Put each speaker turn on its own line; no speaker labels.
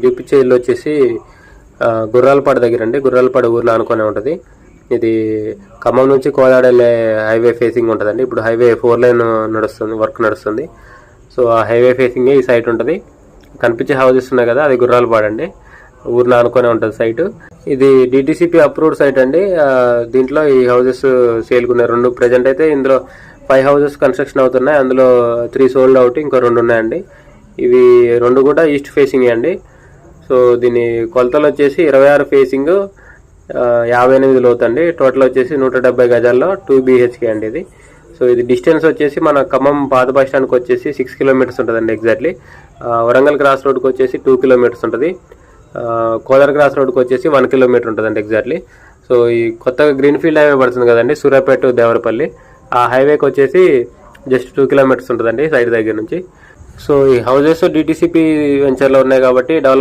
చూపించే ఇల్లు వచ్చేసి గుర్రాలపాడు దగ్గర అండి. గుర్రాలపాడు ఊర్లో అనుకునే ఉంటుంది. ఇది ఖమ్మం నుంచి కోదాడ వెళ్ళే హైవే ఫేసింగ్ ఉంటుందండి. ఇప్పుడు హైవే 4 లైన్ నడుస్తుంది, వర్క్ నడుస్తుంది. సో ఆ హైవే ఫేసింగ్ ఈ సైట్ ఉంటుంది. కనిపించే హౌసెస్ ఉన్నాయి కదా, అది గుర్రాలపాడు అండి. ఊర్లో అనుకునే ఉంటుంది సైట్. ఇది డిటిసిపి అప్రూవ్డ్ సైట్ అండి. దీంట్లో ఈ హౌసెస్ సేల్కున్నాయి 2. ప్రజెంట్ అయితే ఇందులో 5 హౌసెస్ కన్స్ట్రక్షన్ అవుతున్నాయి. అందులో 3 సోల్డ్ అవుట్, ఇంకో 2 ఉన్నాయండి. ఇవి 2 కూడా ఈస్ట్ ఫేసింగ్ అండి. సో దీని కొలతలు వచ్చేసి 26 ఫేసింగ్, 58 లోతు అండి. టోటల్ వచ్చేసి 170 గజాల్లో 2 BHK అండి ఇది. సో ఇది డిస్టెన్స్ వచ్చేసి మన ఖమ్మం పాత బస్ స్టాండ్కి వచ్చేసి 6 కిలోమీటర్స్ ఉంటుందండి ఎగ్జాక్ట్లీ. వరంగల్ క్రాస్ రోడ్కి వచ్చేసి 2 కిలోమీటర్స్ ఉంటుంది. కోదాడ క్రాస్ రోడ్కి వచ్చేసి 1 కిలోమీటర్ ఉంటుందండి ఎగ్జాక్ట్లీ. సో ఈ కొత్తగా గ్రీన్ఫీల్డ్ హైవే పడుతుంది కదండి, సూర్యాపేట దేవరపల్లి, ఆ హైవేకి వచ్చేసి జస్ట్ 2 కిలోమీటర్స్ ఉంటుందండి సైడ్ దగ్గర నుంచి. సో ఈ హౌసెస్ డిటిసిపి వెంచర్లో ఉన్నాయి కాబట్టి